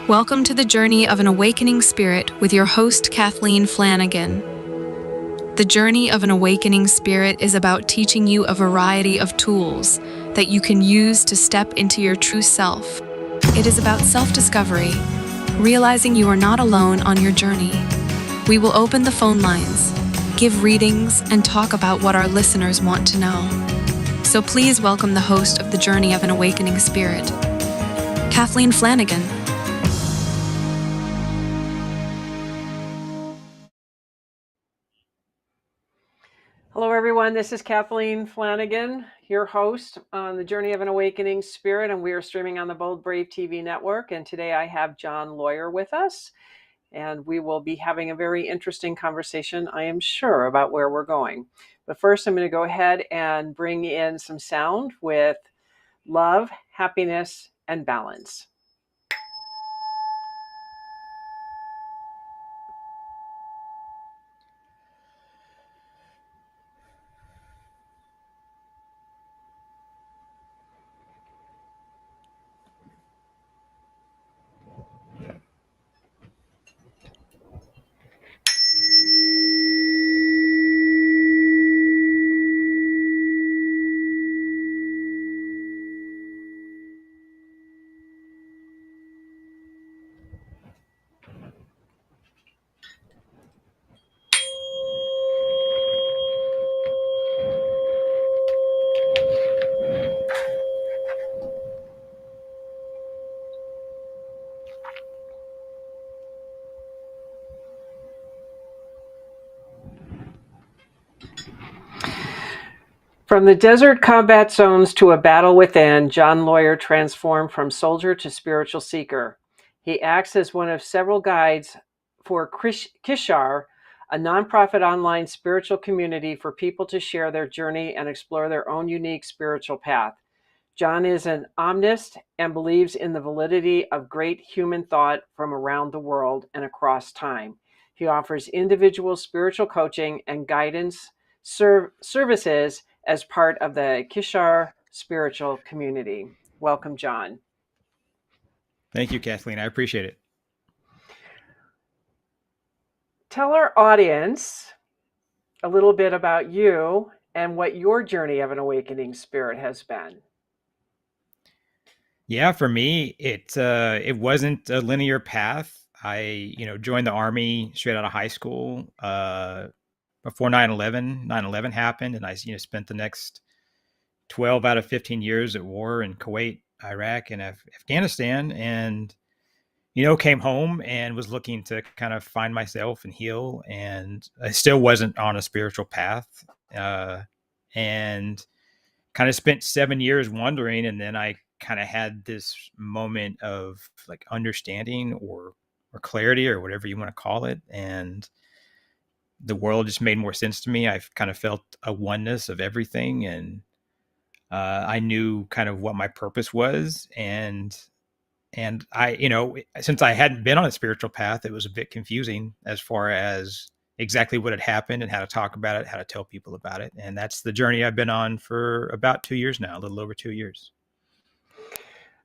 Welcome to the journey of an awakening spirit with your host, Kathleen Flanagan. The journey of an awakening spirit is about teaching you a variety of tools that you can use to step into your true self. It is about self-discovery, realizing you are not alone on your journey. We will open the phone lines, give readings, and talk about what our listeners want to know. So please welcome the host of the journey of an awakening spirit, Kathleen Flanagan. Hello, everyone. This is Kathleen Flanagan, your host on the Journey of an Awakening Spirit, and we are streaming on the Bold Brave TV network. And today I have John Lawyer with us, and we will be having a very interesting conversation, I am sure, about where we're going. But first, I'm going to go ahead and bring in some sound with love, happiness, and balance. From the desert combat zones to a battle within, John Lawyer transformed from soldier to spiritual seeker. He acts as one of several guides for Kishar, a nonprofit online spiritual community for people to share their journey and explore their own unique spiritual path. John is an omnist and believes in the validity of great human thought from around the world and across time. He offers individual spiritual coaching and guidance services as part of the Kishar spiritual community. Welcome, John. Thank you, Kathleen. I appreciate it. Tell our audience a little bit about you and what your journey of an awakening spirit has been. Yeah, for me, it wasn't a linear path. I, joined the Army straight out of high school before 9/11. 9/11 happened, and I, spent the next 12 out of 15 years at war in Kuwait, Iraq, and Afghanistan, and came home and was looking to kind of find myself and heal, and I still wasn't on a spiritual path, and kind of spent 7 years wondering, and then I kind of had this moment of like understanding or clarity or whatever you want to call it, and the world just made more sense to me. I've kind of felt a oneness of everything, and I knew kind of what my purpose was, and I, since I hadn't been on a spiritual path, it was a bit confusing as far as exactly what had happened and how to talk about it, how to tell people about it. And that's the journey I've been on for about 2 years now, a little over 2 years.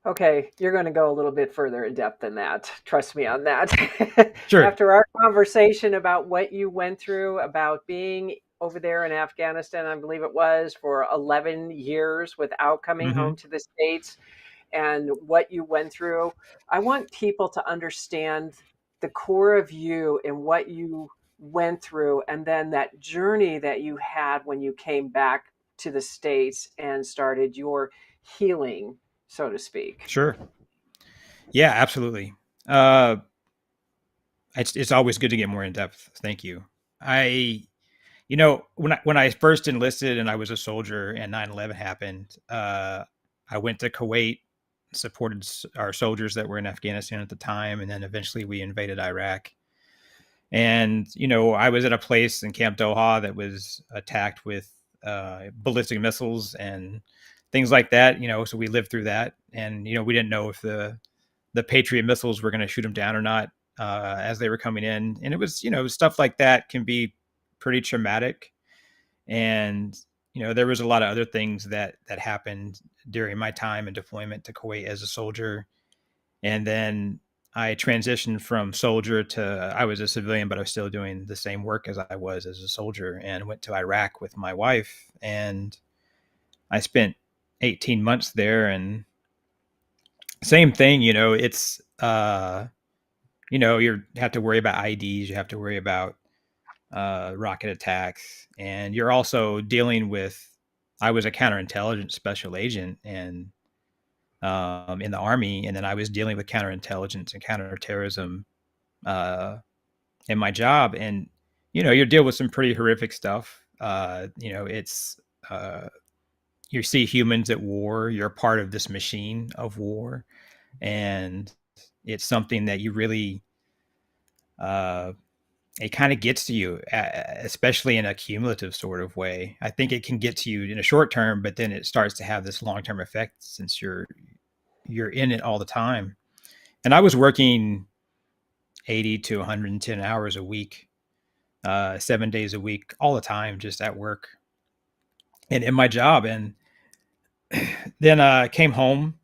Okay, you're going to go a little bit further in depth than that. Trust me on that. Sure. After our conversation about what you went through, about being over there in Afghanistan, I believe it was, for 11 years without coming home to the States, and what you went through, I want people to understand the core of you and what you went through, and then that journey that you had when you came back to the States and started your healing, so to speak. Sure. Yeah, absolutely. It's always good to get more in depth. Thank you. When I first enlisted and I was a soldier and 9/11 happened, I went to Kuwait, supported our soldiers that were in Afghanistan at the time, and then eventually we invaded Iraq. And I was at a place in Camp Doha that was attacked with ballistic missiles and things like that. So we lived through that, and we didn't know if the Patriot missiles were going to shoot them down or not as they were coming in. And it was stuff like that can be pretty traumatic. And there was a lot of other things that happened during my time in deployment to Kuwait as a soldier. And then I transitioned from soldier to, I was a civilian, but I was still doing the same work as I was as a soldier, and went to Iraq with my wife. And I spent 18 months there, and same thing, it's, you have to worry about IDs, you have to worry about rocket attacks, and you're also dealing with, I was a counterintelligence special agent, and in the Army, and then I was dealing with counterintelligence and counterterrorism in my job, and you deal with some pretty horrific stuff. It's you see humans at war. You're part of this machine of war, and it's something that you really it kind of gets to you, especially in a cumulative sort of way. I think it can get to you in a short term, but then it starts to have this long term effect since you're in it all the time. And I was working 80 to 110 hours a week, 7 days a week, all the time, just at work and in my job. And then I came home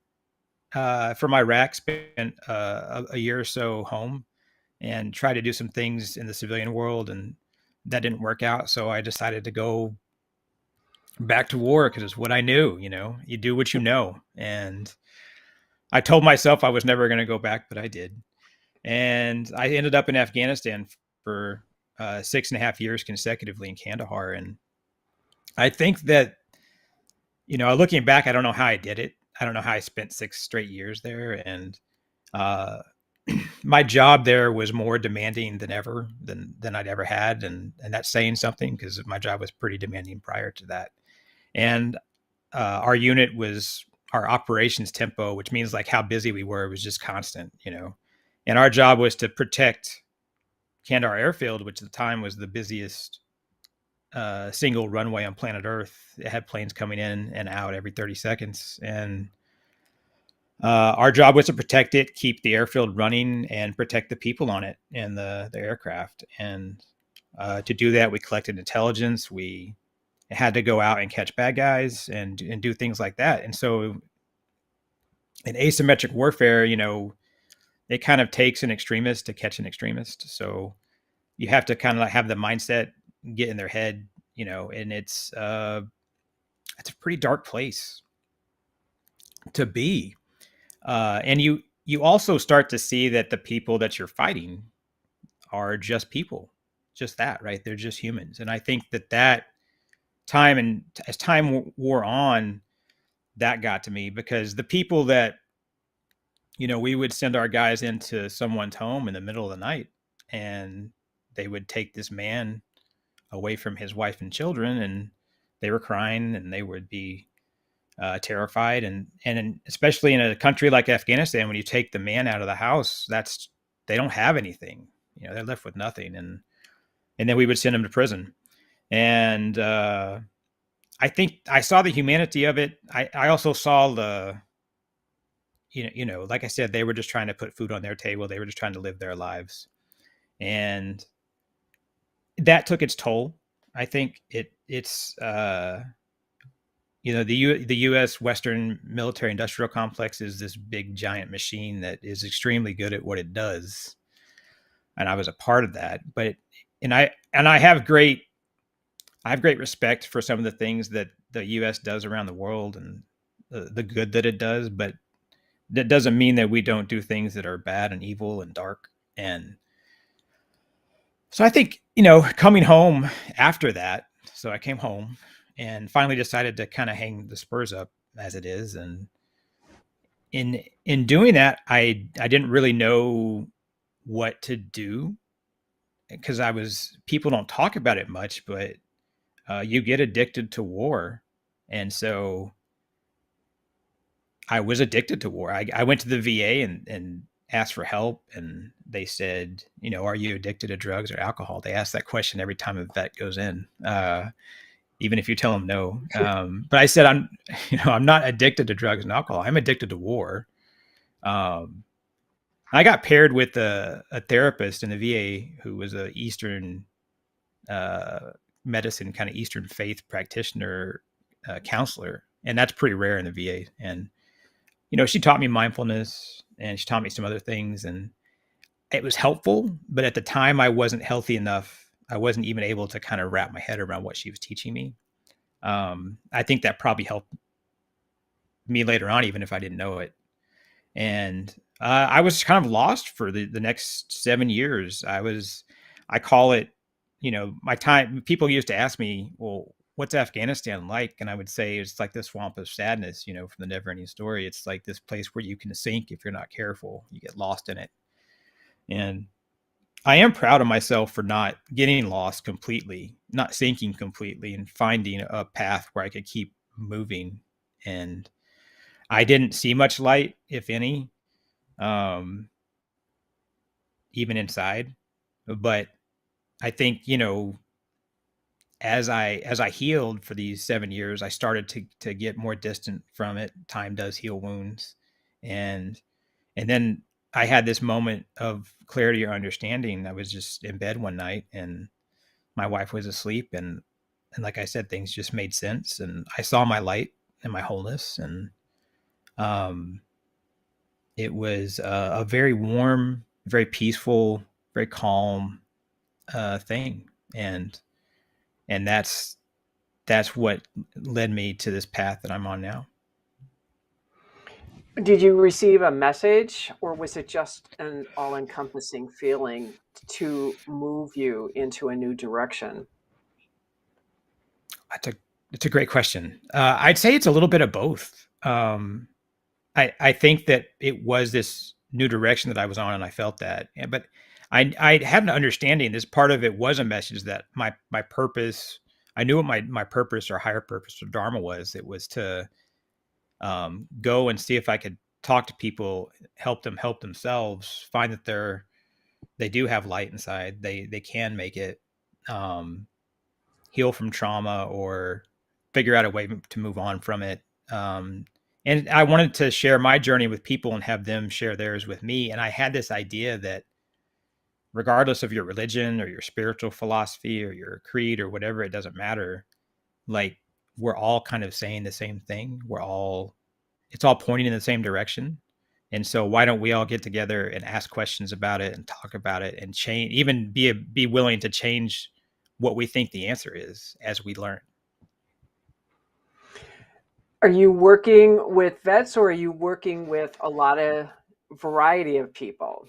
from Iraq, spent a year or so home, and tried to do some things in the civilian world, and that didn't work out. So I decided to go back to war because it's what I knew. You do what you know. And I told myself I was never going to go back, but I did. And I ended up in Afghanistan for 6.5 years consecutively in Kandahar. And I think that, looking back, I don't know how I did it. I don't know how I spent 6 straight years there. And my job there was more demanding than ever, than I'd ever had. And that's saying something, because my job was pretty demanding prior to that. And our unit was, our operations tempo, which means like how busy we were, was just constant, and our job was to protect Kandahar Airfield, which at the time was the busiest single runway on planet Earth. It had planes coming in and out every 30 seconds. And our job was to protect it, keep the airfield running, and protect the people on it and the aircraft. And to do that, we collected intelligence. We had to go out and catch bad guys and do things like that. And so in asymmetric warfare, it kind of takes an extremist to catch an extremist. So you have to kind of like have the mindset get in their head, and it's a pretty dark place to be. And you also start to see that the people that you're fighting are just people, just that, right? They're just humans. And I think that time, and as time wore on, that got to me, because the people that, we would send our guys into someone's home in the middle of the night, and they would take this man away from his wife and children, and they were crying, and they would be terrified. And especially in a country like Afghanistan, when you take the man out of the house, they don't have anything, they're left with nothing. And then we would send them to prison. And I think I saw the humanity of it. I also saw the, like I said, they were just trying to put food on their table. They were just trying to live their lives. And that took its toll. I think it's the U.S. Western military industrial complex is this big giant machine that is extremely good at what it does, and I was a part of that. But I have great respect for some of the things that the U.S. does around the world, and the good that it does. But that doesn't mean that we don't do things that are bad and evil and dark. And so I think, coming home after that, so I came home and finally decided to kind of hang the spurs up, as it is. And in doing that, I didn't really know what to do, because people don't talk about it much, but you get addicted to war. And so I was addicted to war. I went to the VA and asked for help, and they said, are you addicted to drugs or alcohol? They ask that question every time a vet goes in, even if you tell them no. But I said, I'm not addicted to drugs and alcohol. I'm addicted to war. I got paired with a therapist in the VA who was a Eastern medicine, kind of Eastern faith practitioner, counselor. And that's pretty rare in the VA. And, she taught me mindfulness, and she taught me some other things. And it was helpful, but at the time I wasn't healthy enough. I wasn't even able to kind of wrap my head around what she was teaching me. I think that probably helped me later on, even if I didn't know it. And I was kind of lost for the next 7 years. I call it, my time. People used to ask me, well, what's Afghanistan like? And I would say it's like the swamp of sadness, from the never ending story. It's like this place where you can sink if you're not careful. You get lost in it. And I am proud of myself for not getting lost completely, not sinking completely, and finding a path where I could keep moving. And I didn't see much light, if any, um, even inside. But I think, as I healed for these 7 years, I started to get more distant from it. Time does heal wounds, and then I had this moment of clarity or understanding. I was just in bed one night, and my wife was asleep, and like I said, things just made sense, and I saw my light and my wholeness, and um, it was a very warm, very peaceful, very calm thing, and that's what led me to this path that I'm on now. Did you receive a message, or was it just an all-encompassing feeling to move you into a new direction? It's a great question. I'd say it's a little bit of both. I think that it was this new direction that I was on, and I felt that. But I had an understanding. This part of it was a message that my purpose. I knew what my purpose or higher purpose or dharma was. It was to go and see if I could talk to people, help them help themselves, find that they do have light inside. They can make it, heal from trauma, or figure out a way to move on from it. And I wanted to share my journey with people and have them share theirs with me. And I had this idea that regardless of your religion or your spiritual philosophy or your creed or whatever, it doesn't matter. Like, we're all kind of saying the same thing. It's all pointing in the same direction. And so why don't we all get together and ask questions about it and talk about it and change, even be willing to change what we think the answer is as we learn. Are you working with vets, or are you working with a lot of variety of people?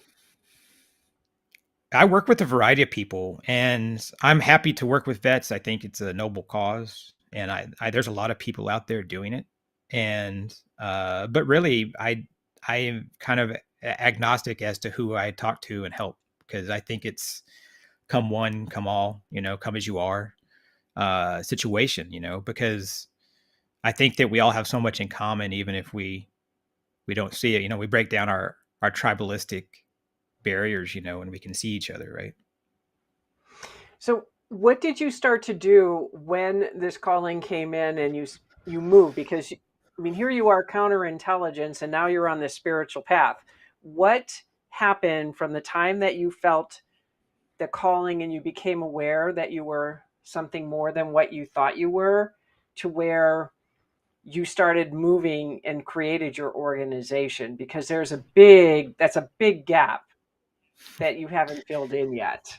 I work with a variety of people, and I'm happy to work with vets. I think it's a noble cause, and there's a lot of people out there doing it. And but really, I am kind of agnostic as to who I talk to and help, because I think it's come one, come all, come as you are situation, because I think that we all have so much in common, even if we don't see it. We break down our tribalistic barriers, and we can see each other, right? So what did you start to do when this calling came in and you moved? Because I mean, here you are, counterintelligence, and now you're on this spiritual path. What happened from the time that you felt the calling and you became aware that you were something more than what you thought you were, to where you started moving and created your organization? Because that's a big gap that you haven't filled in yet.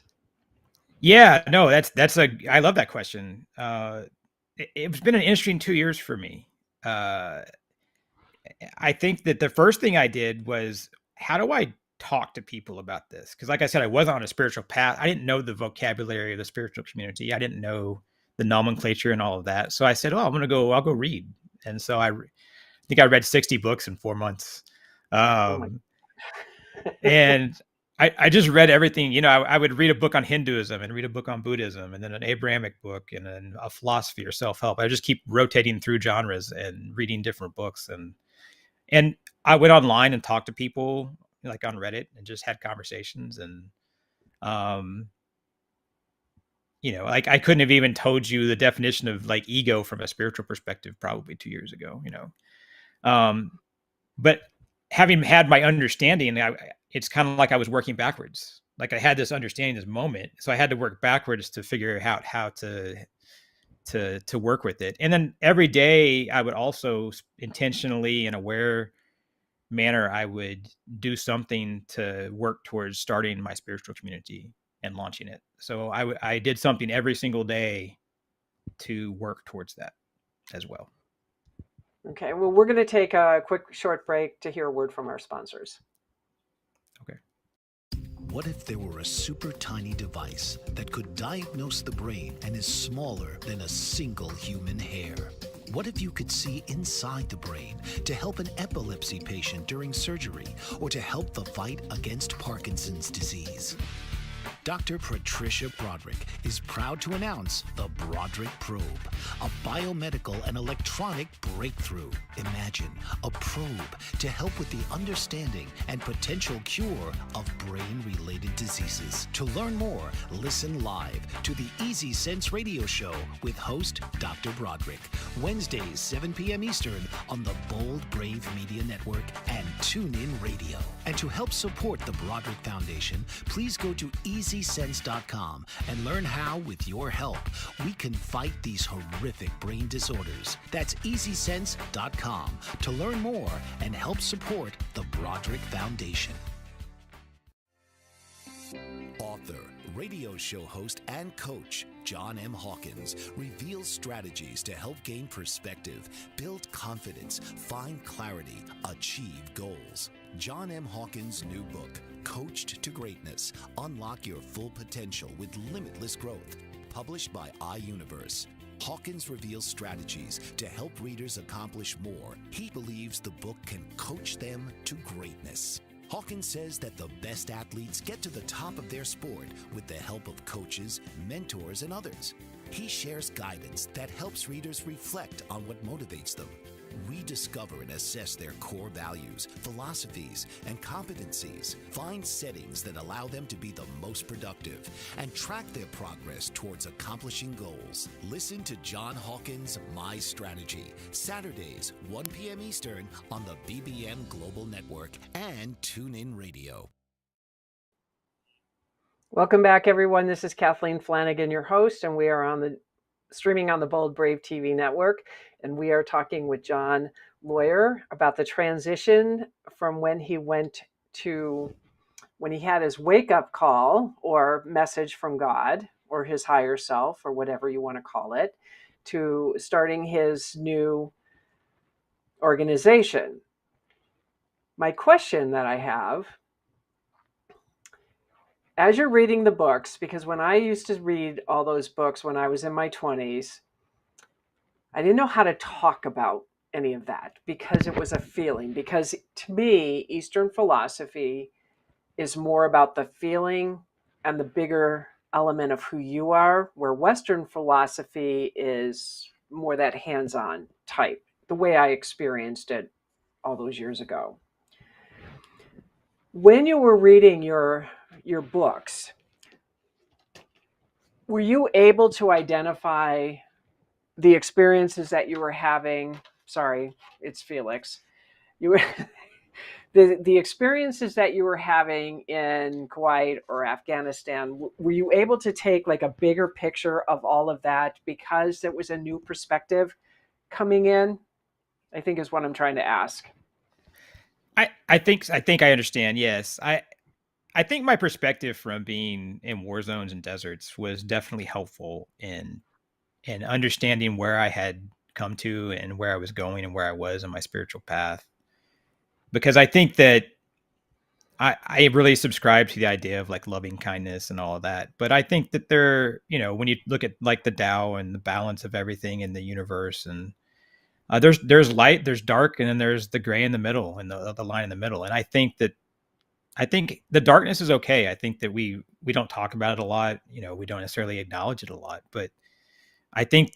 Yeah, no, I love that question. It's been an interesting 2 years for me. I think that the first thing I did was, how do I talk to people about this? Because, like I said, I wasn't on a spiritual path. I didn't know the vocabulary of the spiritual community. I didn't know the nomenclature and all of that. So I said, "Oh, I'll go read." And so I think I read 60 books in 4 months. Oh my. And I just read everything. I would read a book on Hinduism and read a book on Buddhism, and then an Abrahamic book, and then a philosophy or self-help. I just keep rotating through genres and reading different books. And I went online and talked to people, like on Reddit, and just had conversations. And, um, like, I couldn't have even told you the definition of like ego from a spiritual perspective probably 2 years ago, but having had my understanding, it's kind of like I was working backwards. Like, I had this understanding, this moment, so I had to work backwards to figure out how to work with it. And then every day I would also intentionally and aware manner, I would do something to work towards starting my spiritual community and launching it. So I did something every single day to work towards that as well. Okay, well, we're going to take a quick short break to hear a word from our sponsors. Okay. What if there were a super tiny device that could diagnose the brain and is smaller than a single human hair? What if you could see inside the brain to help an epilepsy patient during surgery or to help the fight against Parkinson's disease? Dr. Patricia Broderick is proud to announce the Broderick Probe, a biomedical and electronic breakthrough. Imagine a probe to help with the understanding and potential cure of brain-related diseases. To learn more, listen live to the Easy Sense radio show with host Dr. Broderick, Wednesdays 7 p.m. Eastern on the Bold Brave Media Network and TuneIn Radio. And to help support the Broderick Foundation, please go to EasySense.com and learn how, with your help, we can fight these horrific brain disorders. That's EasySense.com to learn more and help support the Broderick Foundation. Author, radio show host, and coach John M. Hawkins reveals strategies to help gain perspective, build confidence, find clarity, achieve goals. John M. Hawkins' new book, Coached to Greatness, Unlock Your Full Potential with Limitless Growth, published by iUniverse. Hawkins reveals strategies to help readers accomplish more. He believes the book can coach them to greatness. Hawkins says that the best athletes get to the top of their sport with the help of coaches, mentors, and others. He shares guidance that helps readers reflect on what motivates them, rediscover and assess their core values, philosophies, and competencies, find settings that allow them to be the most productive, and track their progress towards accomplishing goals. Listen to John Hawkins' My Strategy, Saturdays, 1 p.m. Eastern on the BBM Global Network and TuneIn Radio. Welcome back, everyone. This is Kathleen Flanagan, your host, and we are streaming on the Bold Brave TV network. And we are talking with John Lawyer about the transition from when he had his wake-up call or message from God or his higher self or whatever you want to call it, to starting his new organization. My question that I have, as you're reading the books, because when I used to read all those books when I was in my 20s, I didn't know how to talk about any of that because it was a feeling. Because to me, Eastern philosophy is more about the feeling and the bigger element of who you are, where Western philosophy is more that hands-on type, the way I experienced it all those years ago. When you were reading your books, were you able to identify the experiences that you were having? Sorry, it's Felix. You were the experiences that you were having in Kuwait or Afghanistan. Were you able to take like a bigger picture of all of that because there was a new perspective coming in? I think is what I'm trying to ask. I think I understand. Yes. I think my perspective from being in war zones and deserts was definitely helpful in understanding where I had come to and where I was going and where I was in my spiritual path. Because I think that I really subscribe to the idea of like loving kindness and all of that. But I think that when you look at like the Tao and the balance of everything in the universe, and there's light, there's dark, and then there's the gray in the middle and the line in the middle. And I think the darkness is okay. I think that we don't talk about it a lot. We don't necessarily acknowledge it a lot, but I think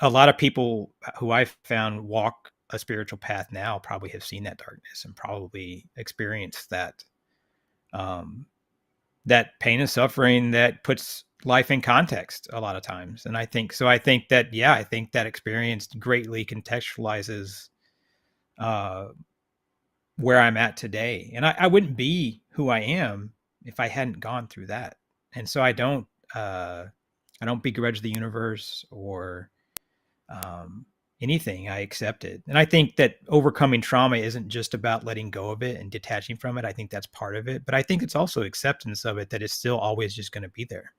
a lot of people who I've found walk a spiritual path now probably have seen that darkness and probably experienced that pain and suffering that puts life in context a lot of times. And I think that experience greatly contextualizes where I'm at today. And I wouldn't be who I am if I hadn't gone through that. And so I don't begrudge the universe or, anything, I accept it. And I think that overcoming trauma isn't just about letting go of it and detaching from it. I think that's part of it, but I think it's also acceptance of it, that it's still always just going to be there.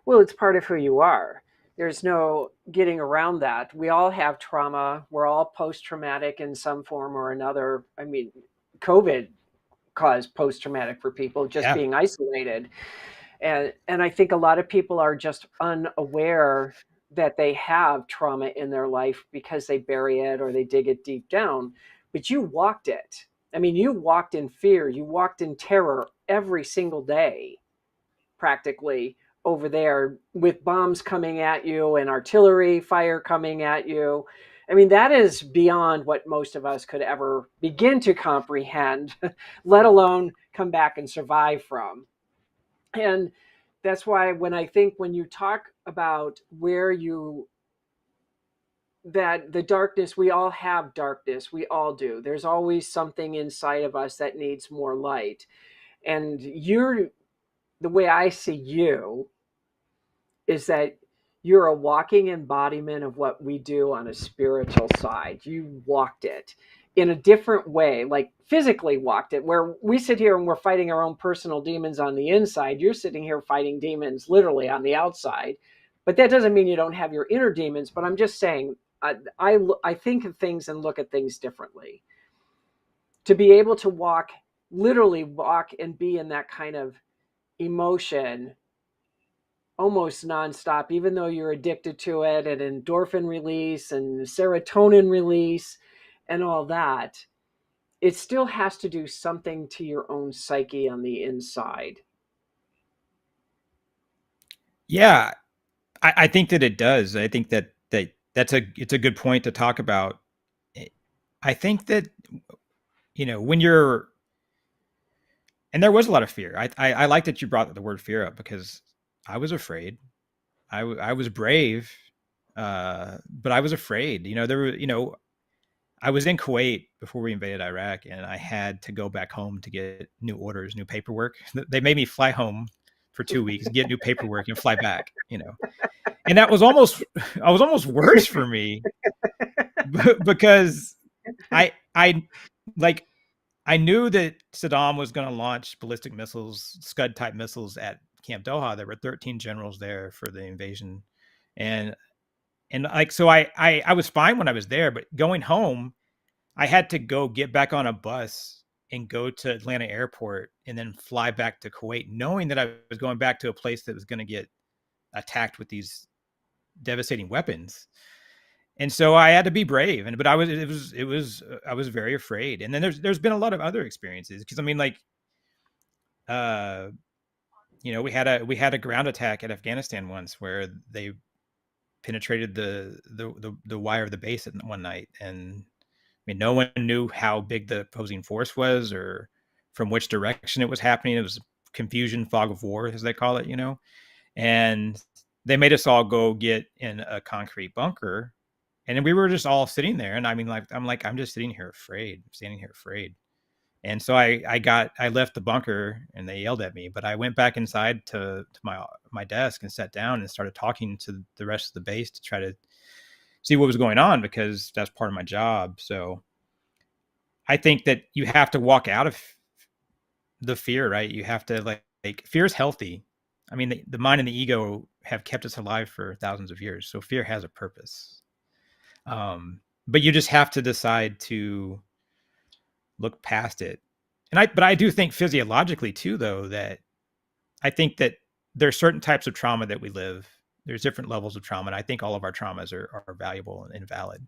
Well, it's part of who you are. There's no getting around that. We all have trauma. We're all post-traumatic in some form or another. I mean, COVID caused post-traumatic for people, just Yeah. being isolated. And I think a lot of people are just unaware that they have trauma in their life because they bury it or they dig it deep down. But you walked it. I mean, you walked in fear, you walked in terror every single day, practically, over there, with bombs coming at you and artillery fire coming at you. I mean, that is beyond what most of us could ever begin to comprehend, let alone come back and survive from. And that's why when you talk about where you, that the darkness, we all have darkness, we all do. There's always something inside of us that needs more light. And the way I see you is that you're a walking embodiment of what we do on a spiritual side. You walked it in a different way, like physically walked it, where we sit here and we're fighting our own personal demons on the inside. You're sitting here fighting demons literally on the outside. But that doesn't mean you don't have your inner demons. But I'm just saying, I think of things and look at things differently. To be able to literally walk and be in that kind of emotion almost nonstop, even though you're addicted to it, and endorphin release and serotonin release and all that, it still has to do something to your own psyche on the inside. Yeah, I think that it does. I think that it's a good point to talk about. I think that, when you're, and there was a lot of fear. I like that you brought the word fear up, because I was afraid. I was brave, but I was afraid. I was in Kuwait before we invaded Iraq, and I had to go back home to get new orders, new paperwork. They made me fly home for 2 weeks, get new paperwork, and fly back. And that was almost worse for me, because I like I knew that Saddam was going to launch ballistic missiles, Scud type missiles at Camp Doha. There were 13 generals there for the invasion, and so I was fine when I was there, but going home, I had to go get back on a bus and go to Atlanta airport and then fly back to Kuwait, knowing that I was going back to a place that was going to get attacked with these devastating weapons. And so I had to be brave, but I was very afraid. And then there's been a lot of other experiences, because I mean, like, we had a ground attack at Afghanistan once, where they penetrated the wire of the base at one night, and I mean, no one knew how big the opposing force was or from which direction it was happening. It was confusion, fog of war, as they call it, and they made us all go get in a concrete bunker. And then we were just all sitting there. And I mean, I'm just sitting here afraid, And so I left the bunker, and they yelled at me, but I went back inside to my desk and sat down and started talking to the rest of the base to try to see what was going on, because that's part of my job. So I think that you have to walk out of the fear, right? You have to like fear is healthy. I mean, the mind and the ego have kept us alive for thousands of years. So fear has a purpose. But you just have to decide to look past it. But I do think physiologically too, though, that I think that there are certain types of trauma that we live. There's different levels of trauma, and I think all of our traumas are valuable and valid.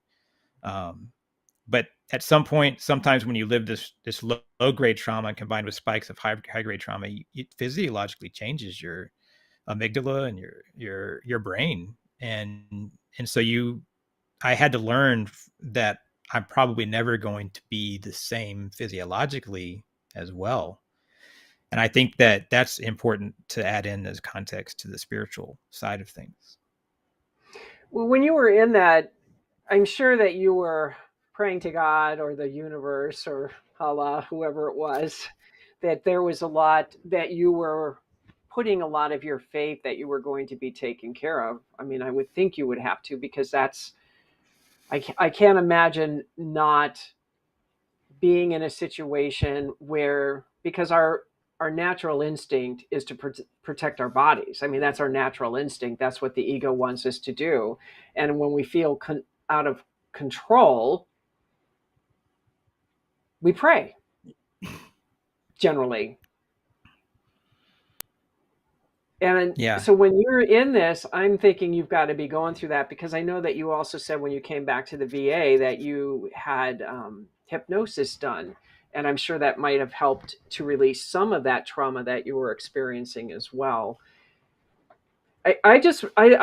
But at some point, sometimes when you live this low grade trauma combined with spikes of high grade trauma, it physiologically changes your amygdala and your brain, and so I had to learn that I'm probably never going to be the same physiologically as well. And I think that that's important to add in as context to the spiritual side of things. Well, when you were in that, I'm sure that you were praying to God or the universe or Allah, whoever it was, that there was a lot that you were putting a lot of your faith that you were going to be taken care of. I mean, I would think you would have to, because that's I can't imagine not being in a situation where, because our natural instinct is to protect our bodies. I mean, that's our natural instinct. That's what the ego wants us to do. And when we feel out of control, we pray generally. And Yeah. so when you're in this, I'm thinking you've got to be going through that, because I know that you also said when you came back to the VA that you had hypnosis done. And I'm sure that might have helped to release some of that trauma that you were experiencing as well. I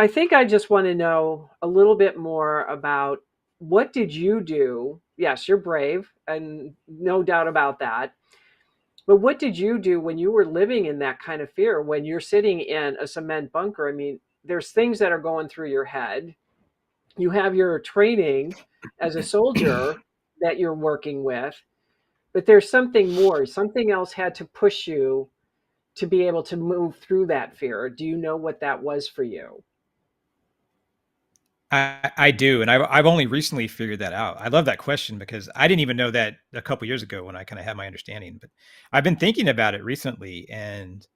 think I just want to know a little bit more about, what did you do? Yes, you're brave, and no doubt about that. But what did you do when you were living in that kind of fear, when you're sitting in a cement bunker? I mean, there's things that are going through your head. You have your training as a soldier that you're working with, but there's something more. Something else had to push you to be able to move through that fear. Do you know what that was for you? I do, and I've only recently figured that out. I love that question because I didn't even know that a couple years ago when I kind of had my understanding. But I've been thinking about it recently, and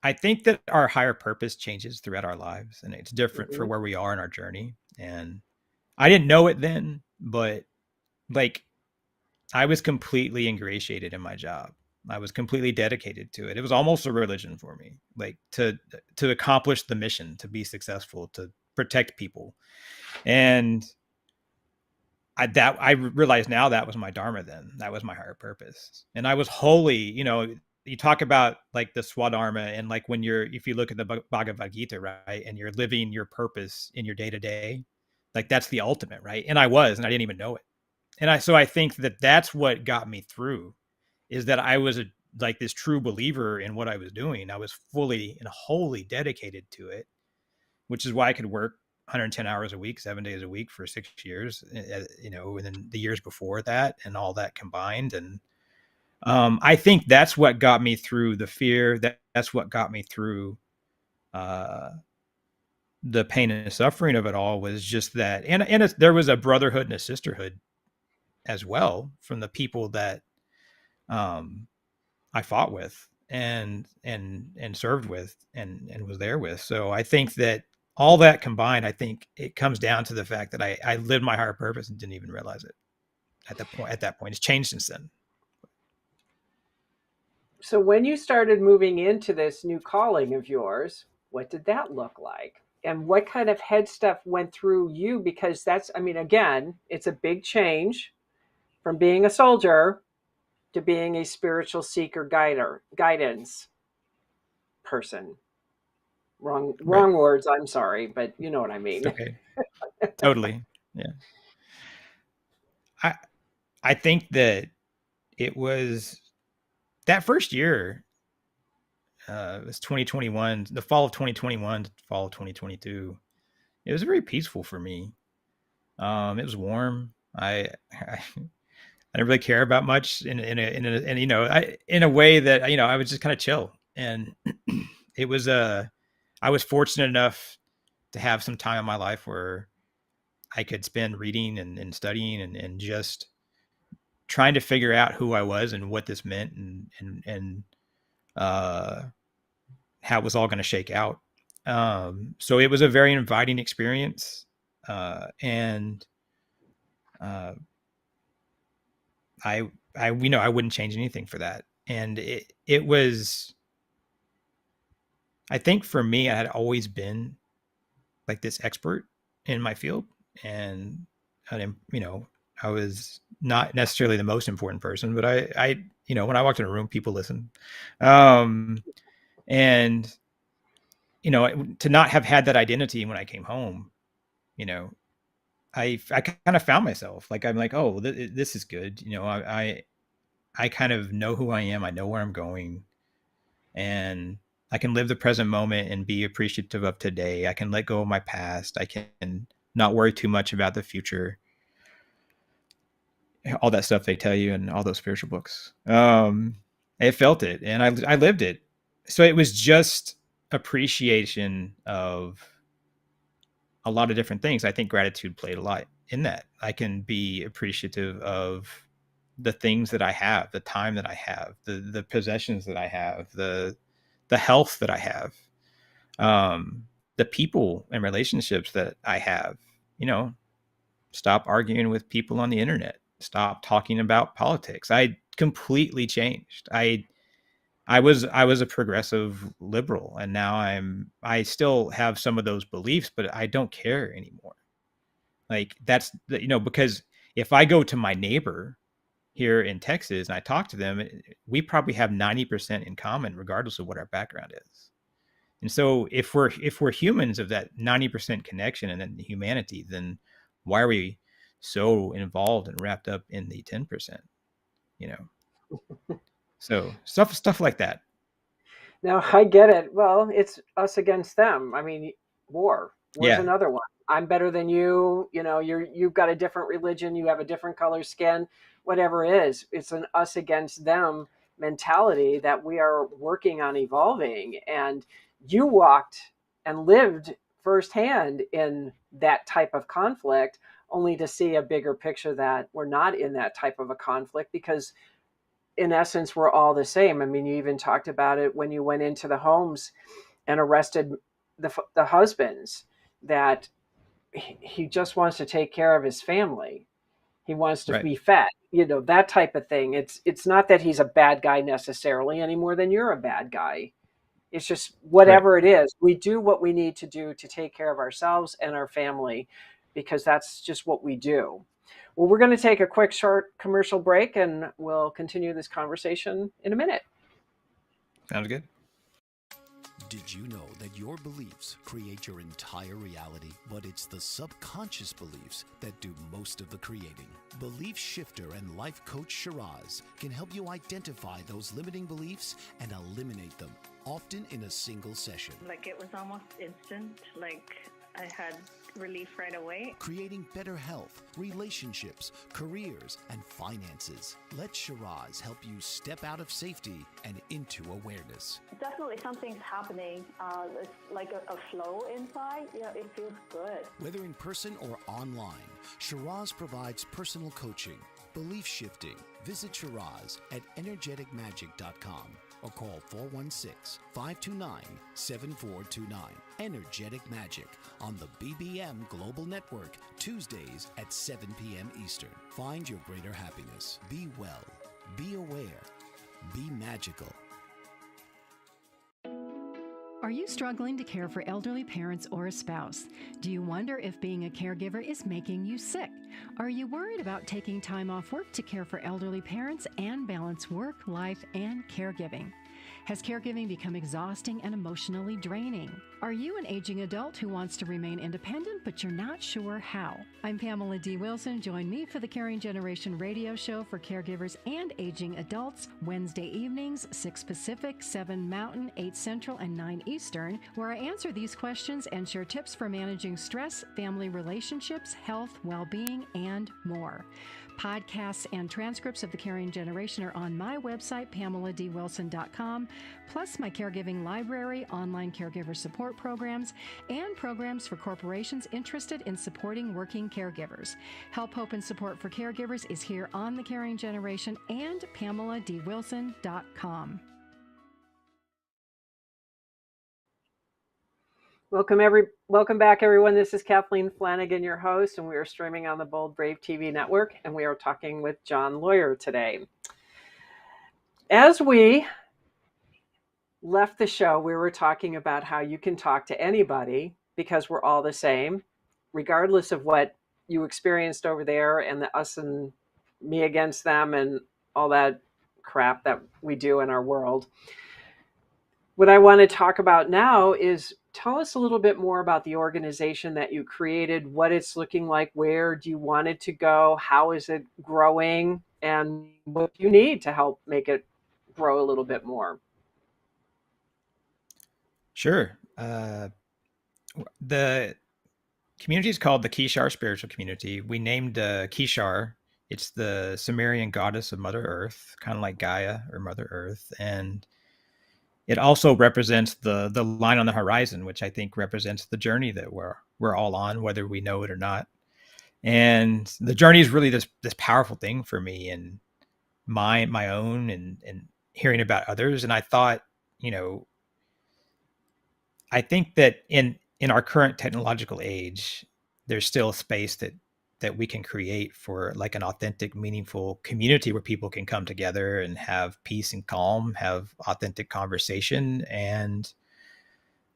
I think that our higher purpose changes throughout our lives, and it's different for Mhm. where we are in our journey. And I didn't know it then, but like I was completely ingratiated in my job. I was completely dedicated to it. It was almost a religion for me, like to accomplish the mission, to be successful, to protect people. And I realized now that was my dharma. Then that was my higher purpose, and I was wholly, you talk about like the swadharma, and like when if you look at the Bhagavad Gita, right, and you're living your purpose in your day to day, like that's the ultimate, right? And I didn't even know it. And I think that that's what got me through, is that I was like this true believer in what I was doing. I was fully and wholly dedicated to it, which is why I could work 110 hours a week, 7 days a week for 6 years, and then the years before that and all that combined. And I think that's what got me through the fear. That's what got me through uh, the pain and suffering of it all, was just that. And there was a brotherhood and a sisterhood as well from the people that um, I fought with and served with and was there with. So I think that all that combined, I think it comes down to the fact that I lived my higher purpose and didn't even realize it at that point. It's changed since then. So when you started moving into this new calling of yours, what did that look like? And what kind of head stuff went through you? Because that's, I mean, again, it's a big change from being a soldier to being a spiritual seeker, guidance person. Right. Wrong words, I'm sorry, but you know what I It's mean. okay. Totally. Yeah. I I think that it was that first year, it was 2021, the fall of 2021 to fall of 2022. It was very peaceful for me. It was warm. I didn't really care about much in a way that I was just kind of chill. And it was I was fortunate enough to have some time in my life where I could spend reading and studying and just trying to figure out who I was and what this meant, and uh, how it was all going to shake out. So it was a very inviting experience, and uh, I I wouldn't change anything for that. And it was, I think for me, I had always been like this expert in my field, and I was not necessarily the most important person, but when I walked in a room, people listen. Um, and to not have had that identity when I came home, you know, I kind of found myself, like I'm like, oh, this is good. I kind of know who I am. I know where I'm going, and I can live the present moment and be appreciative of today. I can let go of my past. I can not worry too much about the future. All that stuff they tell you in all those spiritual books. I felt it and I lived it. So it was just appreciation of a lot of different things. I think gratitude played a lot in that. I can be appreciative of the things that I have, the time that I have, the possessions that I have, the health that I have, the people and relationships that I have. You know, stop arguing with people on the internet. Stop talking about politics. I completely changed. I was a progressive liberal, and now I still have some of those beliefs, but I don't care anymore. Like that's because if I go to my neighbor here in Texas and I talk to them, we probably have 90% in common, regardless of what our background is. And so if we're humans of that 90% connection and then humanity, then why are we so involved and wrapped up in the 10%? So stuff like that. Now I get it. Well, it's us against them. I mean, war's Yeah. another one. I'm better than you. You've got a different religion. You have a different color skin. Whatever it is, it's an us against them mentality that we are working on evolving. And you walked and lived firsthand in that type of conflict, only to see a bigger picture that we're not in that type of a conflict because in essence, we're all the same. I mean, you even talked about it when you went into the homes and arrested the husbands, that he just wants to take care of his family. He wants to be fed, that type of thing. It's not that he's a bad guy necessarily any more than you're a bad guy. It's just whatever it is, we do what we need to do to take care of ourselves and our family because that's just what we do. Well, we're going to take a quick short commercial break and we'll continue this conversation in a minute. Sounds good. Did you know that your beliefs create your entire reality, but it's the subconscious beliefs that do most of the creating? Belief shifter and life coach Shiraz can help you identify those limiting beliefs and eliminate them, often in a single session. Like it was almost instant, like I had relief right away. Creating better health, relationships, careers, and finances. Let Shiraz help you step out of safety and into awareness. Definitely something's happening. It's like a flow inside. It feels good. Whether in person or online, Shiraz provides personal coaching, belief shifting. Visit Shiraz at energeticmagic.com or call 416-529-7429. Energetic Magic on the BBM Global Network, Tuesdays at 7 p.m. Eastern. Find your greater happiness. Be well. Be aware. Be magical. Are you struggling to care for elderly parents or a spouse? Do you wonder if being a caregiver is making you sick? Are you worried about taking time off work to care for elderly parents and balance work, life, and caregiving? Has caregiving become exhausting and emotionally draining? Are you an aging adult who wants to remain independent, but you're not sure how? I'm Pamela D. Wilson. Join me for the Caring Generation radio show for caregivers and aging adults, Wednesday evenings, 6 Pacific, 7 Mountain, 8 Central, and 9 Eastern, where I answer these questions and share tips for managing stress, family relationships, health, well-being, and more. Podcasts and transcripts of the Caring Generation are on my website, PamelaDWilson.com, plus my caregiving library, online caregiver support programs, and programs for corporations interested in supporting working caregivers. Help, hope, and support for caregivers is here on the Caring Generation and PamelaDWilson.com. Welcome back, everyone. This is Kathleen Flanagan, your host, and we are streaming on the Bold Brave TV network, and we are talking with John Lawyer today. As we left the show, we were talking about how you can talk to anybody because we're all the same, regardless of what you experienced over there and the us and me against them and all that crap that we do in our world. What I want to talk about now is tell us a little bit more about the organization that you created, what it's looking like, where do you want it to go, how is it growing, and what you need to help make it grow a little bit more. Sure. The community is called the Kishar Spiritual Community. We named Kishar. It's the Sumerian goddess of Mother Earth, kind of like Gaia or Mother Earth. And it also represents the line on the horizon, which I think represents the journey that we're we're all on, whether we know it or not. And the journey is really this powerful thing for me, and my own, and hearing about others. And I thought, I think that in our current technological age, there's still space that we can create for like an authentic, meaningful community where people can come together and have peace and calm, have authentic conversation, and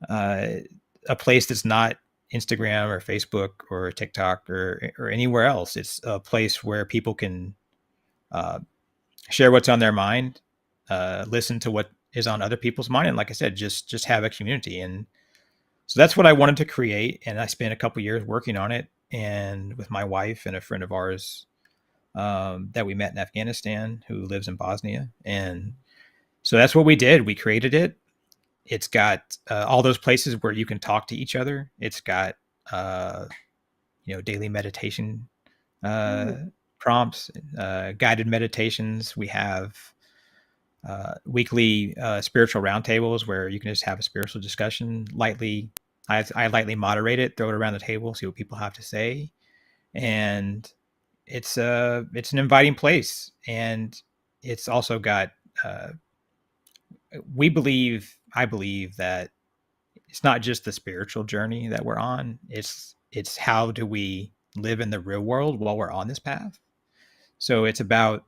a place that's not Instagram or Facebook or TikTok or anywhere else. It's a place where people can uh, share what's on their mind, listen to what is on other people's mind, and like I said, just have a community. And so that's what I wanted to create, and I spent a couple years working on it, and with my wife and a friend of ours that we met in Afghanistan, who lives in Bosnia. And so that's what we did. We created it. It's got all those places where you can talk to each other. It's got daily meditation prompts, guided meditations. We have weekly spiritual roundtables where you can just have a spiritual discussion lightly. I lightly moderate it, throw it around the table, see what people have to say, and it's an inviting place. And it's also got I believe that it's not just the spiritual journey that we're on. It's how do we live in the real world while we're on this path. So it's about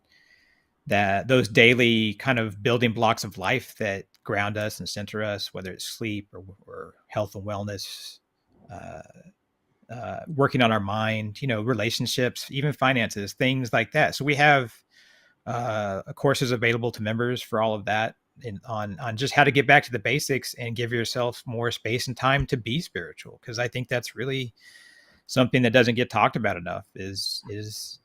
those daily kind of building blocks of life that ground us and center us, whether it's sleep or health and wellness, working on our mind, relationships, even finances, things like that. So we have courses available to members for all of that, and on just how to get back to the basics and give yourself more space and time to be spiritual. Because I think that's really something that doesn't get talked about enough. Is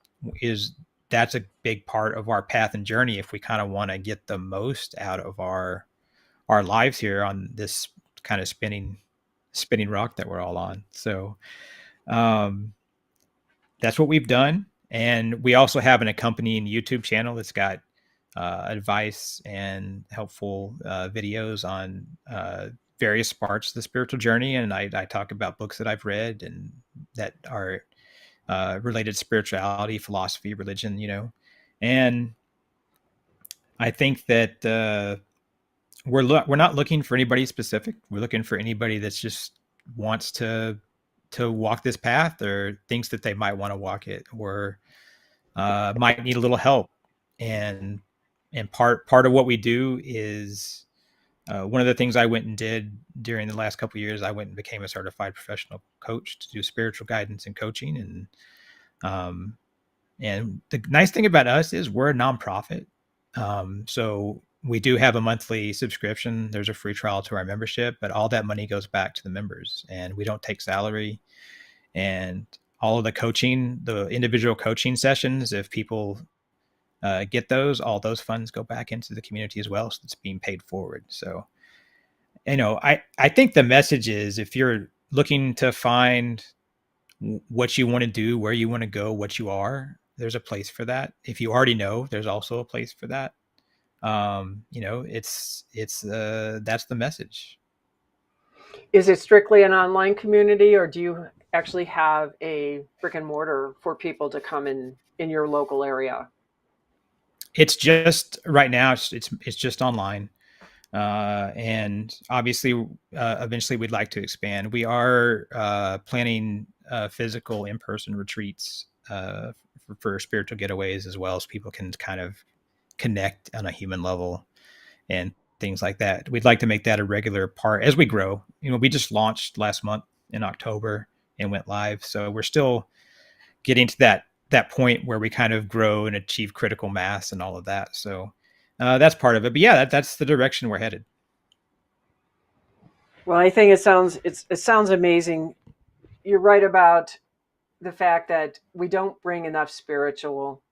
that's a big part of our path and journey if we kind of want to get the most out of our lives here on this kind of spinning rock that we're all on. So that's what we've done. And we also have an accompanying YouTube channel that's got advice and helpful videos on various parts of the spiritual journey. And I talk about books that I've read and that are related to spirituality, philosophy, religion, and I think that we're not looking for anybody specific. We're looking for anybody that's just wants to walk this path, or thinks that they might want to walk it, or might need a little help. And part of what we do is one of the things I went and did during the last couple of years. I went and became a certified professional coach to do spiritual guidance and coaching. And the nice thing about us is we're a nonprofit. So we do have a monthly subscription. There's a free trial to our membership, but all that money goes back to the members, and we don't take salary. And all of the coaching, the individual coaching sessions, if people get those, all those funds go back into the community as well. So it's being paid forward. So, I think the message is, if you're looking to find what you want to do, where you want to go, what you are, there's a place for that. If you already know, there's also a place for that. It's that's the message. Is it strictly an online community, or do you actually have a brick and mortar for people to come in your local area? It's just right now. It's just online, and obviously, eventually, we'd like to expand. We are planning physical in-person retreats for spiritual getaways, as well as people can kind of connect on a human level and things like that. We'd like to make that a regular part as we grow. We just launched last month in October and went live. So we're still getting to that point where we kind of grow and achieve critical mass and all of that. So that's part of it. But yeah, that's the direction we're headed. Well, I think it sounds amazing. You're right about the fact that we don't bring enough spiritual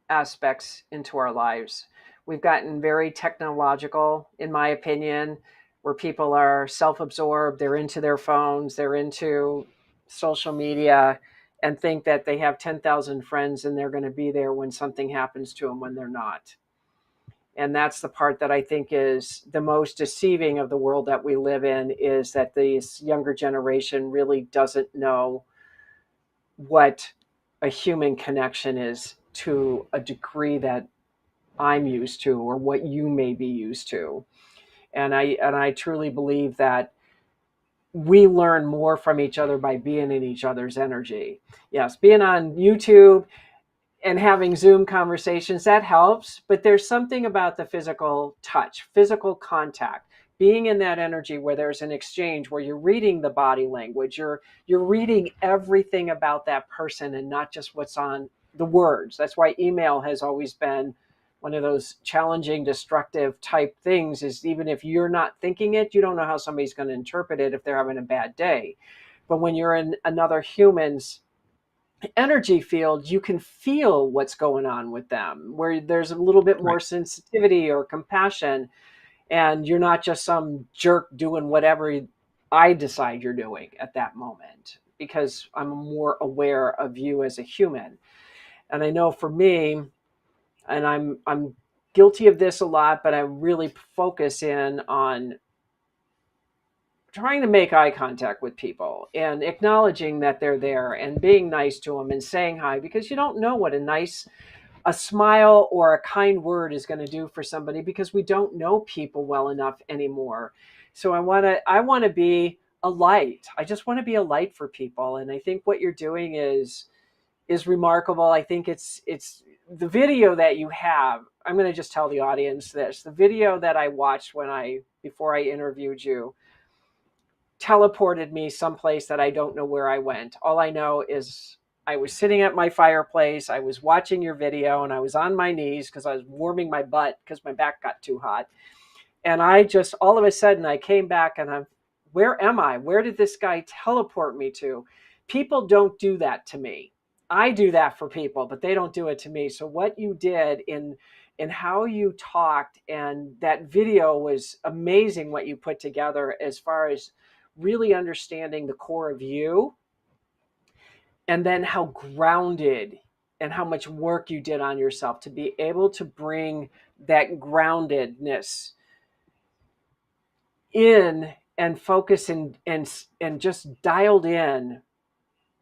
aspects into our lives. We've gotten very technological, in my opinion, where people are self-absorbed. They're into their phones, they're into social media, and think that they have 10,000 friends and they're going to be there when something happens to them, when they're not. And that's the part that I think is the most deceiving of the world that we live in, is that this younger generation really doesn't know what a human connection is to a degree that I'm used to, or what you may be used to. And I truly believe that we learn more from each other by being in each other's energy. Yes, being on YouTube and having Zoom conversations, that helps, but there's something about the physical touch, physical contact, being in that energy where there's an exchange, where you're reading the body language, you're reading everything about that person and not just what's on the words. That's why email has always been one of those challenging, destructive type things, is even if you're not thinking it, you don't know how somebody's going to interpret it if they're having a bad day. But when you're in another human's energy field, you can feel what's going on with them, where there's a little bit more Right. sensitivity or compassion, and you're not just some jerk doing whatever I decide you're doing at that moment, because I'm more aware of you as a human. And I know for me, and I'm guilty of this a lot, but I really focus in on trying to make eye contact with people and acknowledging that they're there and being nice to them and saying hi, because you don't know what a smile or a kind word is going to do for somebody, because we don't know people well enough anymore. So I want to be a light. I just want to be a light for people. And I think what you're doing is remarkable. I think it's the video that you have. I'm going to just tell the audience this. The video that I watched before I interviewed you teleported me someplace that I don't know where I went. All I know is I was sitting at my fireplace, I was watching your video, and I was on my knees because I was warming my butt because my back got too hot. And I just, all of a sudden, I came back and where am I? Where did this guy teleport me to? People don't do that to me. I do that for people, but they don't do it to me. So what you did in how you talked, and that video was amazing, what you put together as far as really understanding the core of you, and then how grounded and how much work you did on yourself to be able to bring that groundedness in and focus and just dialed in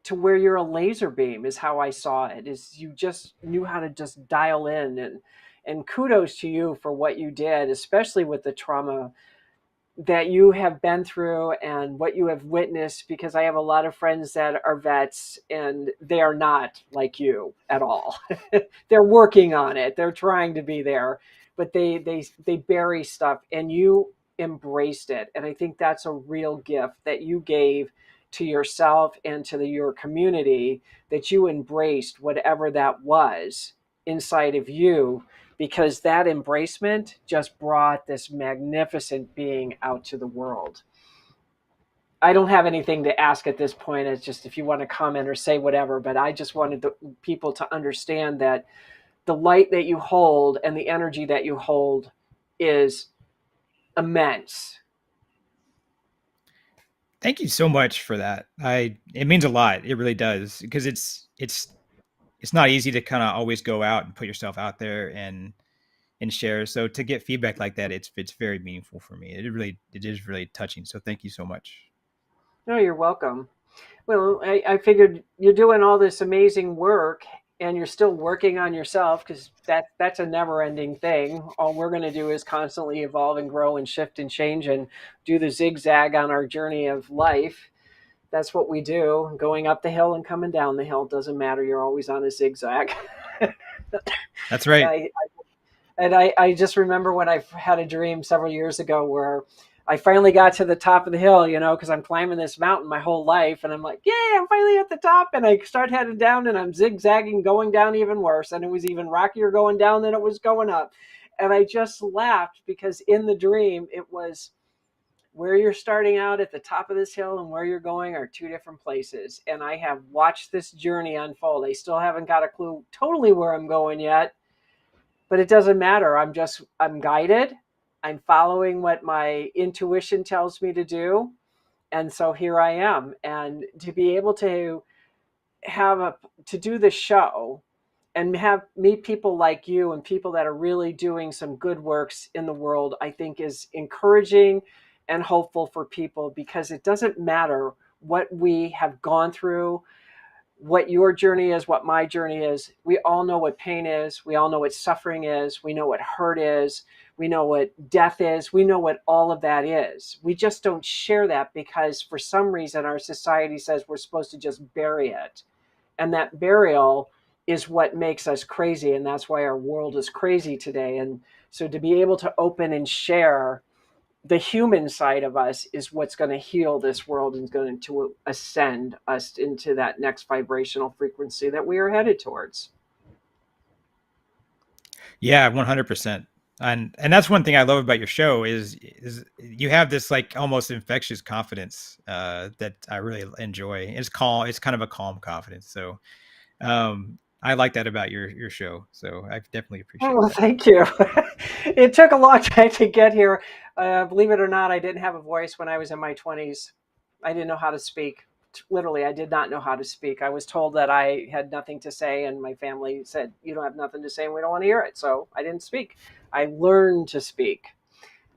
to where you're a laser beam, is how I saw it. Is you just knew how to just dial in, and kudos to you for what you did, especially with the trauma that you have been through and what you have witnessed, because I have a lot of friends that are vets and they are not like you at all. They're working on it. They're trying to be there, but they bury stuff, and you embraced it. And I think that's a real gift that you gave to yourself and to your community, that you embraced whatever that was inside of you, because that embracement just brought this magnificent being out to the world. I don't have anything to ask at this point. It's just if you want to comment or say whatever, but I just wanted the people to understand that the light that you hold and the energy that you hold is immense. Thank you so much for that. It means a lot. It really does, because it's not easy to kind of always go out and put yourself out there and share. So to get feedback like that, it's very meaningful for me. It is really touching. So thank you so much. No, you're welcome. Well, I figured you're doing all this amazing work and you're still working on yourself, because that's a never ending thing. All we're going to do is constantly evolve and grow and shift and change and do the zigzag on our journey of life. That's what we do. Going up the hill and coming down the hill doesn't matter. You're always on a zigzag. That's right. I just remember when I had a dream several years ago where I finally got to the top of the hill, because I'm climbing this mountain my whole life. And I'm like, yay, I'm finally at the top. And I start heading down and I'm zigzagging, going down even worse. And it was even rockier going down than it was going up. And I just laughed, because in the dream, it was where you're starting out at the top of this hill and where you're going are two different places. And I have watched this journey unfold. I still haven't got a clue totally where I'm going yet, but it doesn't matter. I'm guided. I'm following what my intuition tells me to do. And so here I am. And to be able to do the show and meet people like you and people that are really doing some good works in the world, I think is encouraging and hopeful for people, because it doesn't matter what we have gone through, what your journey is, what my journey is. We all know what pain is. We all know what suffering is. We know what hurt is. We know what death is. We know what all of that is. We just don't share that because for some reason our society says we're supposed to just bury it. And that burial is what makes us crazy. And that's why our world is crazy today. And so to be able to open and share the human side of us is what's going to heal this world and is going to ascend us into that next vibrational frequency that we are headed towards. Yeah, 100%. And that's one thing I love about your show is you have this like almost infectious confidence that I really enjoy. It's calm. It's kind of a calm confidence. So I like that about your show. So I definitely appreciate Oh, that. thank you. It took a long time to get here. Believe it or not, I didn't have a voice when I was in my 20s. I didn't know how to speak. Literally, I did not know how to speak. I was told that I had nothing to say, and my family said, "You don't have nothing to say, and we don't want to hear it." So I didn't speak. I learned to speak.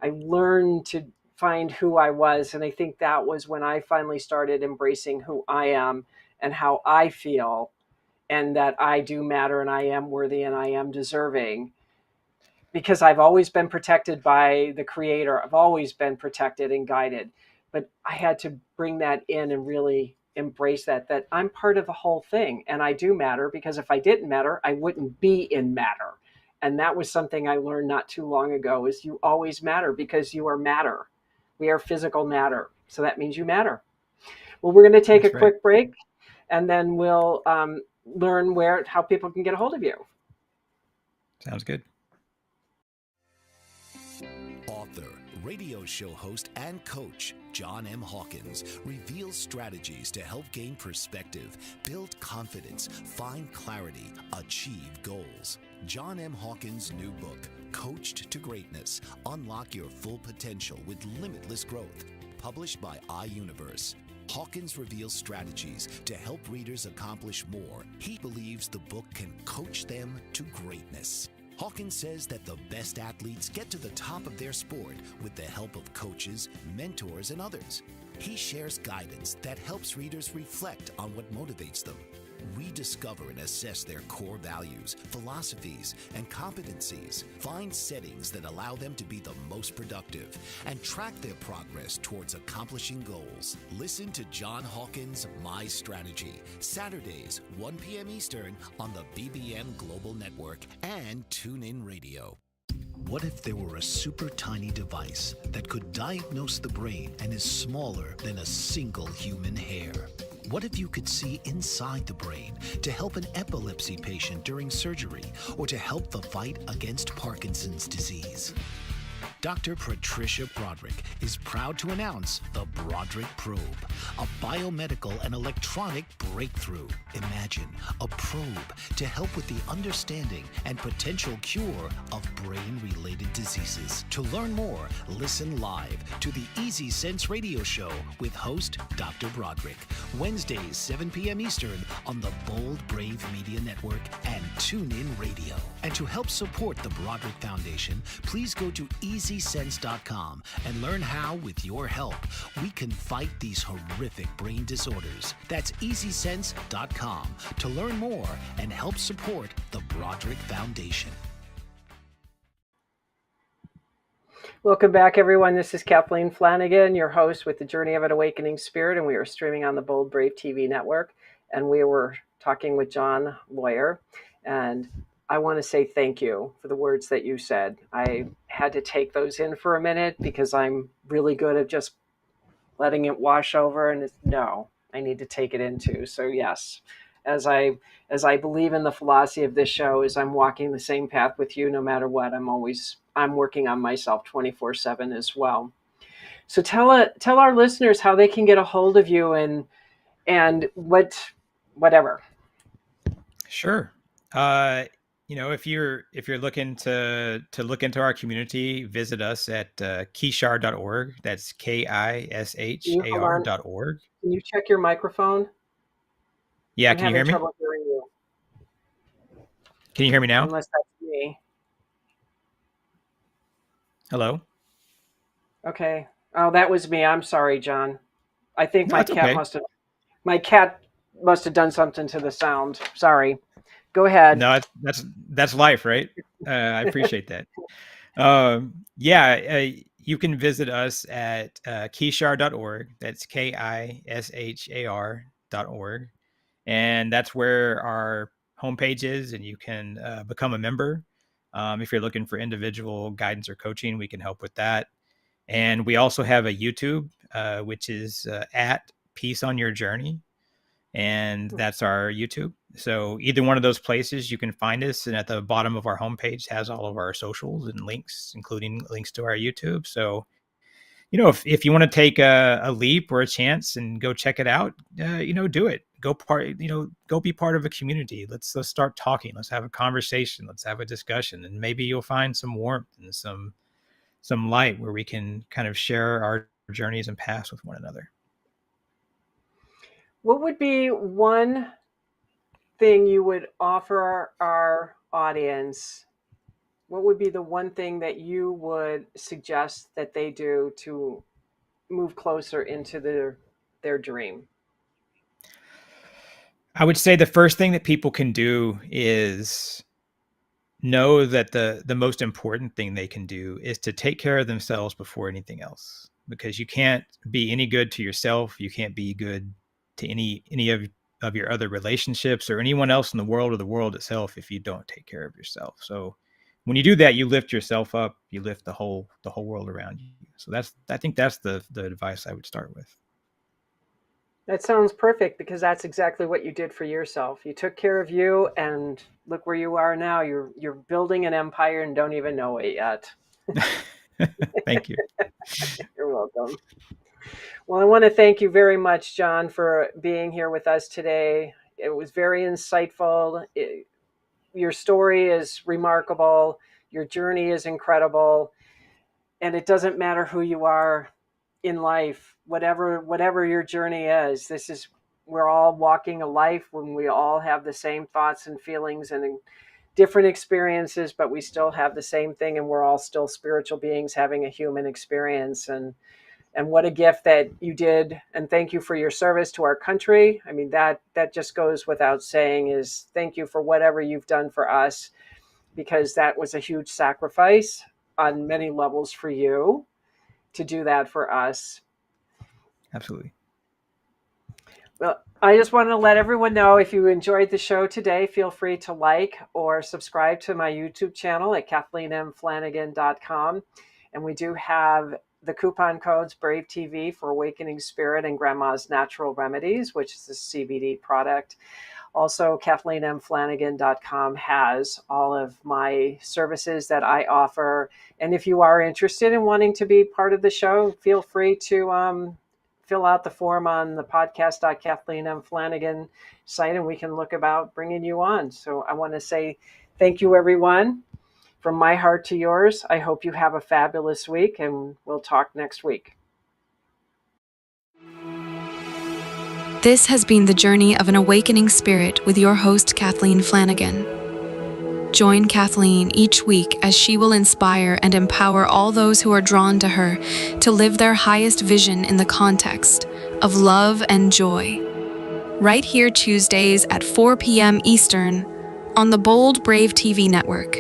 I learned to find who I was. And I think that was when I finally started embracing who I am and how I feel, and that I do matter and I am worthy and I am deserving, because I've always been protected by the Creator. I've always been protected and guided, but I had to bring that in and really embrace that I'm part of the whole thing and I do matter, because if I didn't matter, I wouldn't be in matter. And that was something I learned not too long ago, is you always matter because you are matter. We are physical matter. So that means you matter. Well, we're going to take a quick break, and then we'll learn how people can get a hold of you. Sounds good. Author, radio show host, and coach John M. Hawkins reveals strategies to help gain perspective, build confidence, find clarity, achieve goals. John M. Hawkins' new book, Coached to Greatness: Unlock Your Full Potential with Limitless Growth, published by iUniverse. Hawkins reveals strategies to help readers accomplish more. He believes the book can coach them to greatness. Hawkins says that the best athletes get to the top of their sport with the help of coaches, mentors, and others. He shares guidance that helps readers reflect on what motivates them, rediscover and assess their core values, philosophies, and competencies, find settings that allow them to be the most productive, and track their progress towards accomplishing goals. Listen to John Hawkins' My Strategy, Saturdays, 1 p.m. Eastern on the BBM Global Network and TuneIn Radio. What if there were a super tiny device that could diagnose the brain and is smaller than a single human hair? What if you could see inside the brain to help an epilepsy patient during surgery or to help the fight against Parkinson's disease? Dr. Patricia Broderick is proud to announce the Broderick Probe, a biomedical and electronic breakthrough. Imagine a probe to help with the understanding and potential cure of brain-related diseases. To learn more, listen live to the Easy Sense radio show with host Dr. Broderick, Wednesdays, 7 p.m. Eastern on the Bold Brave Media Network and TuneIn Radio. And to help support the Broderick Foundation, please go to EasySense.com and learn how, with your help, we can fight these horrific brain disorders. That's EasySense.com to learn more and help support the Broderick Foundation. Welcome back, everyone. This is Kathleen Flanagan, your host with the Journey of an Awakening Spirit, and we are streaming on the Bold Brave TV network. And we were talking with John Lawyer, and I want to say thank you for the words that you said. I had to take those in for a minute because I'm really good at just letting it wash over, and no, I need to take it into. So yes, as I believe in the philosophy of this show, is I'm walking the same path with you no matter what. I'm working on myself 24/7 as well. So tell our listeners how they can get a hold of you and whatever. Sure. If you're looking to look into our community, visit us at kishar.org. That's KISHAR.org. Can you check your microphone? Yeah, can you hear me? I'm having trouble hearing you. Can you hear me now? Unless that's me. Hello? Okay. Oh, that was me. I'm sorry, John. I think No, it's okay. my cat must have done something to the sound. Sorry. Go ahead. No, that's life, right? I appreciate that. Yeah, you can visit us at kishar.org. That's KISHAR.org. And that's where our homepage is, and you can become a member. If you're looking for individual guidance or coaching, we can help with that. And we also have a YouTube, which is at Peace on Your Journey. And that's our YouTube. So either one of those places you can find us. And at the bottom of our homepage has all of our socials and links, including links to our YouTube. So, if you want to take a leap or a chance and go check it out, do it. Go be part of a community. Let's start talking. Let's have a conversation. Let's have a discussion. And maybe you'll find some warmth and some light where we can kind of share our journeys and paths with one another. What would be one thing you would offer our audience? What would be the one thing that you would suggest that they do to move closer into their dream? I would say the first thing that people can do is know that the most important thing they can do is to take care of themselves before anything else, because you can't be any good to yourself. You can't be good to any of your other relationships or anyone else in the world or the world itself if you don't take care of yourself. So when you do that, you lift yourself up, you lift the whole world around you. So I think that's the advice I would start with. That sounds perfect, because that's exactly what you did for yourself. You took care of you, and look where you are now. You're building an empire and don't even know it yet. Thank you. You're welcome. Well, I want to thank you very much, John, for being here with us today. It was very insightful. Your story is remarkable. Your journey is incredible. And it doesn't matter who you are in life, whatever your journey is. We're all walking a life when we all have the same thoughts and feelings and different experiences, but we still have the same thing, and we're all still spiritual beings having a human experience. And what a gift that you did. And thank you for your service to our country. I mean, that just goes without saying. Is thank you for whatever you've done for us, because that was a huge sacrifice on many levels for you to do that for us. Absolutely. Well, I just want to let everyone know, if you enjoyed the show today, feel free to like or subscribe to my YouTube channel at KathleenMFlanagan.com. And we do have the coupon codes Brave TV for Awakening Spirit and Grandma's Natural Remedies, which is a CBD product. Also, KathleenMFlanagan.com has all of my services that I offer. And if you are interested in wanting to be part of the show, feel free to fill out the form on the podcast.KathleenMFlanagan site, and we can look about bringing you on. So I want to say thank you, everyone. From my heart to yours, I hope you have a fabulous week, and we'll talk next week. This has been the journey of an awakening spirit with your host, Kathleen Flanagan. Join Kathleen each week as she will inspire and empower all those who are drawn to her to live their highest vision in the context of love and joy. Right here Tuesdays at 4 p.m. Eastern on the Bold Brave TV network.